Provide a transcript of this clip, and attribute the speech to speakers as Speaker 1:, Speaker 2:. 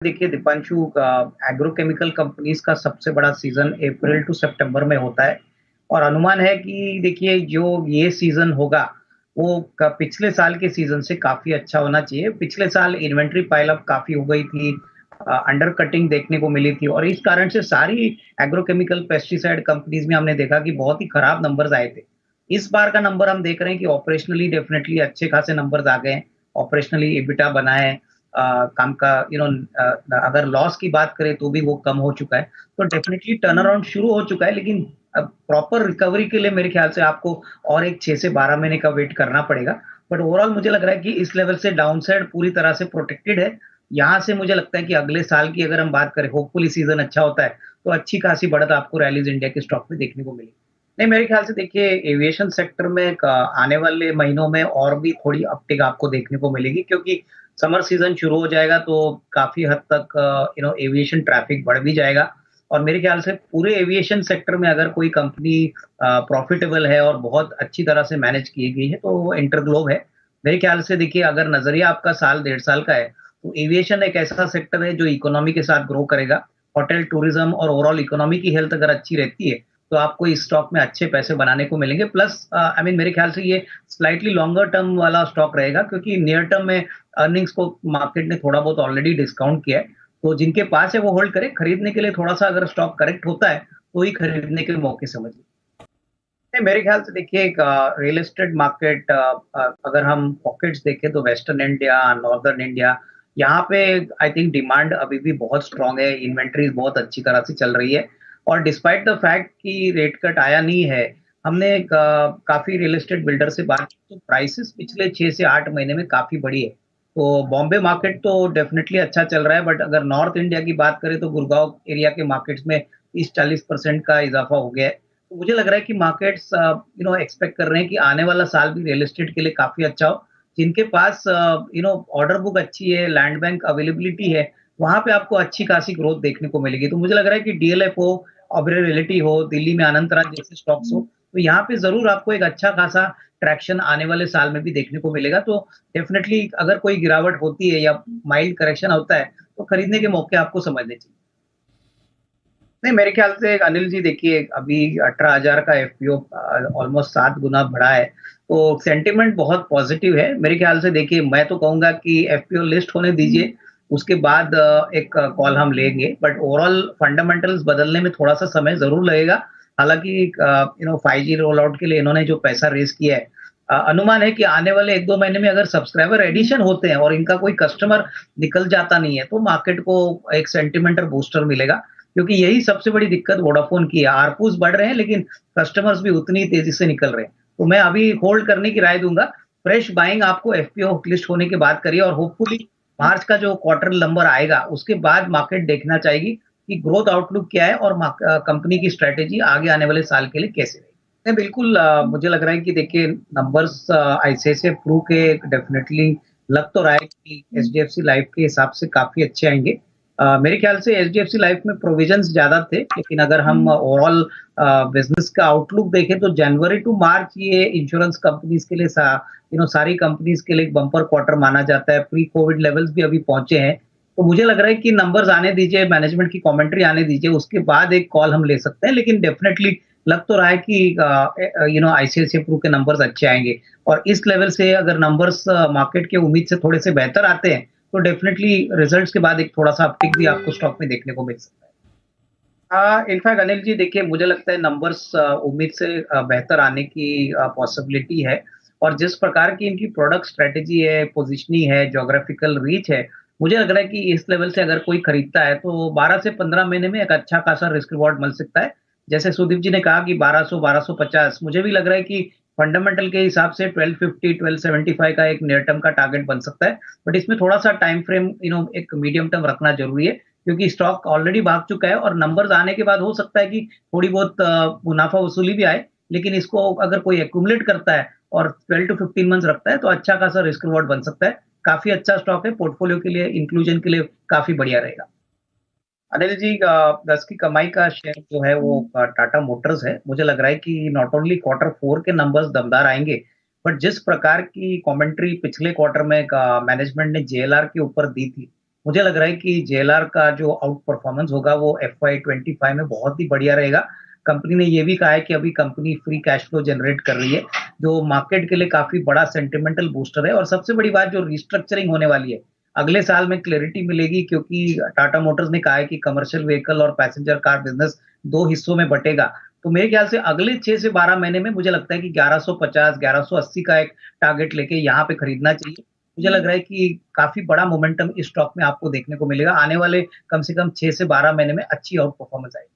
Speaker 1: देखिए Deepanshu agrochemical companies का सबसे बड़ा सीजन अप्रैल टू सितंबर में होता है और अनुमान है कि देखिए जो ये सीजन होगा वो पिछले साल के सीजन से काफी अच्छा होना चाहिए। पिछले साल इन्वेंट्री पाइल अप काफी हो गई थी, अंडर कटिंग देखने को मिली थी और इस कारण से सारी एग्रोकेमिकल पेस्टिसाइड कंपनीज में हमने देखा कि बहुत ही खराब नंबर्स आए थे। इस बार का नंबर हम देख रहे हैं कि ऑपरेशनली डेफिनेटली अच्छे खासे नंबर्स आ गए हैं। ऑपरेशनली एबिटा बना है, काम का अगर लॉस की बात करें तो भी वो कम हो चुका है। तो डेफिनेटली टर्न अराउंड शुरू हो चुका है, लेकिन अब प्रॉपर रिकवरी के लिए मेरे ख्याल से आपको और एक 6 से 12 महीने का वेट करना पड़ेगा। बट ओवरऑल मुझे लग रहा है कि इस लेवल से डाउनसाइड पूरी तरह से प्रोटेक्टेड है। यहाँ से मुझे लगता है कि अगले साल की अगर हम बात करें, होपफुली सीजन अच्छा होता है, तो अच्छी खासी बढ़त आपको रैलीज इंडिया के स्टॉक में देखने को मिलेगी। नहीं, मेरे ख्याल से देखिए एविएशन सेक्टर में आने वाले महीनों में और भी थोड़ी अपटिक आपको देखने को मिलेगी, क्योंकि समर सीजन शुरू हो जाएगा तो काफी हद तक एविएशन ट्रैफिक बढ़ भी जाएगा। और मेरे ख्याल से पूरे एविएशन सेक्टर में अगर कोई कंपनी प्रॉफिटेबल है और बहुत अच्छी तरह से मैनेज की गई है तो वो इंटरग्लोब है। मेरे ख्याल से देखिए अगर नजरिया आपका साल डेढ़ साल का है तो एविएशन एक ऐसा सेक्टर है जो इकोनॉमी के साथ ग्रो करेगा। होटल टूरिज्म और ओवरऑल इकोनॉमी की हेल्थ अगर अच्छी रहती है तो आपको इस स्टॉक में अच्छे पैसे बनाने को मिलेंगे। प्लस आई मीन मेरे ख्याल से ये स्लाइटली लॉन्गर टर्म वाला स्टॉक रहेगा, क्योंकि नियर टर्म में अर्निंग्स को मार्केट ने थोड़ा बहुत ऑलरेडी डिस्काउंट किया है। तो जिनके पास है वो होल्ड करें, खरीदने के लिए थोड़ा सा अगर स्टॉक करेक्ट होता है तो ही खरीदने के मौके समझिए। नहीं, मेरे ख्याल से देखिए एक रियल एस्टेट मार्केट, अगर हम पॉकेट्स देखें तो वेस्टर्न इंडिया, नॉर्दर्न इंडिया, यहाँ पे आई थिंक डिमांड अभी भी बहुत स्ट्रांग है। इन्वेंट्रीज बहुत अच्छी तरह से चल रही है और डिस्पाइट द फैक्ट कि रेट कट आया नहीं है, हमने काफी रियल एस्टेट बिल्डर से बात की तो प्राइसेस पिछले 6 से 8 महीने में काफी बढ़ी है। तो बॉम्बे मार्केट तो डेफिनेटली अच्छा चल रहा है, बट अगर नॉर्थ इंडिया की बात करें तो गुड़गांव एरिया के मार्केट्स में 30-40% का इजाफा हो गया है। तो मुझे लग रहा है कि मार्केट्स एक्सपेक्ट कर रहे हैं कि आने वाला साल भी रियल एस्टेट के लिए काफी अच्छा हो। जिनके पास ऑर्डर बुक अच्छी है, लैंड बैंक अवेलेबिलिटी है, वहां पे आपको अच्छी खासी ग्रोथ देखने को मिलेगी। तो मुझे लग रहा है कि डीएलएफ हो, ऑबरे रियलिटी हो, दिल्ली में अनंत राज जैसे स्टॉक्स हो, तो यहाँ पे जरूर आपको एक अच्छा खासा ट्रैक्शन आने वाले साल में भी देखने को मिलेगा। तो डेफिनेटली अगर कोई गिरावट होती है या माइल्ड करेक्शन होता है तो खरीदने के मौके आपको समझने चाहिए। नहीं, मेरे ख्याल से अनिल जी देखिए अभी 18,000 का एफपीओ ऑलमोस्ट 7 गुना बढ़ा है, तो सेंटिमेंट बहुत पॉजिटिव है। मेरे ख्याल से देखिए मैं तो कहूंगा कि एफपीओ लिस्ट होने दीजिए, उसके बाद एक कॉल हम लेंगे। बट ओवरऑल फंडामेंटल्स बदलने में थोड़ा सा समय जरूर लगेगा। हालांकि 5G रोल आउट के लिए इन्होंने जो पैसा रेज किया है, अनुमान है कि आने वाले 1-2 महीने में अगर सब्सक्राइबर एडिशन होते हैं और इनका कोई कस्टमर निकल जाता नहीं है तो मार्केट को एक सेंटिमेंटल बूस्टर मिलेगा। क्योंकि यही सबसे बड़ी दिक्कत वोडाफोन की है, आरपूस बढ़ रहे हैं लेकिन कस्टमर्स भी उतनी तेजी से निकल रहे हैं। तो मैं अभी होल्ड करने की राय दूंगा। फ्रेश बाइंग आपको एफपीओ लिस्ट होने के बाद करिए और होपफुली मार्च का जो क्वार्टर नंबर आएगा उसके बाद मार्केट देखना चाहेगी कि ग्रोथ आउटलुक क्या है और कंपनी की स्ट्रेटेजी आगे आने वाले साल के लिए कैसे रहेगी। नहीं, बिल्कुल मुझे लग रहा है कि देखिए नंबर्स आईसीआईसीआई प्रू के डेफिनेटली लग तो रहा है कि एचडीएफसी लाइफ के हिसाब से काफी अच्छे आएंगे। मेरे ख्याल से एचडीएफसी लाइफ में प्रोविजंस ज्यादा थे, लेकिन अगर हम ओवरऑल बिजनेस का आउटलुक देखें तो जनवरी टू मार्च ये इंश्योरेंस कंपनीज के लिए सारी कंपनीज के लिए एक बम्पर क्वार्टर माना जाता है। प्री कोविड लेवल्स भी अभी पहुंचे हैं। तो मुझे लग रहा है कि नंबर्स आने दीजिए, मैनेजमेंट की कमेंट्री आने दीजिए, उसके बाद एक कॉल हम ले सकते हैं। लेकिन डेफिनेटली लग तो रहा है कि आईसीआईसीआई प्रू के नंबर्स अच्छे आएंगे और इस लेवल से अगर नंबर्स मार्केट के उम्मीद से थोड़े से बेहतर आते हैं तो डेफिनेटली रिजल्ट्स के बाद एक थोड़ा सा अपटिक भी आपको स्टॉक में देखने को मिल सकता है। इनफैक्ट अनिल जी देखिए मुझे लगता है नंबर्स उम्मीद से बेहतर आने की पॉसिबिलिटी है। और जिस प्रकार की इनकी प्रोडक्ट स्ट्रेटेजी है, पोजिशनिंग है, ज्योग्राफिकल रीच है, मुझे लग रहा है कि इस लेवल से अगर कोई खरीदता है तो 12 से 15 महीने में एक अच्छा खासा रिस्क रिवॉर्ड मिल सकता है। जैसे सुदीप जी ने कहा कि 1200 1250, मुझे भी लग रहा है कि फंडामेंटल के हिसाब से 1250 1275 का एक नियर टर्म का टारगेट बन सकता है। बट इसमें थोड़ा सा टाइम फ्रेम एक मीडियम टर्म रखना जरूरी है, क्योंकि स्टॉक ऑलरेडी भाग चुका है और नंबर्स आने के बाद हो सकता है कि थोड़ी बहुत मुनाफा वसूली भी आए। लेकिन इसको अगर कोई एक्यूमुलेट करता है और 12 to 15 मंथ्स रखता है तो अच्छा खासा रिस्क रिवॉर्ड बन सकता है। काफी अच्छा स्टॉक है, पोर्टफोलियो के लिए इंक्लूजन के लिए काफी बढ़िया रहेगा। अनिल जी, 10 की कमाई का शेयर जो है वो टाटा मोटर्स है। मुझे लग रहा है कि नॉट ओनली क्वार्टर 4 के नंबर्स दमदार आएंगे, बट जिस प्रकार की कमेंट्री पिछले क्वार्टर में मैनेजमेंट ने जेएलआर के ऊपर दी थी, मुझे लग रहा है कि जेएलआर का जो आउट परफॉर्मेंस होगा वो एफवाई 25 में बहुत ही बढ़िया रहेगा। कंपनी ने ये भी कहा है कि अभी company free cash flow generate कर रही है, जो मार्केट के लिए काफ़ी बड़ा सेंटिमेंटल बूस्टर है और सबसे बड़ी बात जो रिस्ट्रक्चरिंग होने वाली है, अगले साल में क्लैरिटी मिलेगी क्योंकि टाटा मोटर्स ने कहा है कि कमर्शियल व्हीकल और पैसेंजर कार बिज़नेस 2 हिस्सों में बँटेगा। तो मेरे ख्याल से अगले 6 से 12 महीने में मुझे लगता है कि 1150, 1180 का एक टारगेट लेके यहाँ पे खरीदना चाहिए। मुझे लग रहा है कि काफ़ी बड़ा मोमेंटम इस स्टॉक में आपको देखने को मिलेगा। आने वाले कम से कम 6 से 12 महीने में अच्छी आउट परफॉर्मेंस आएगी।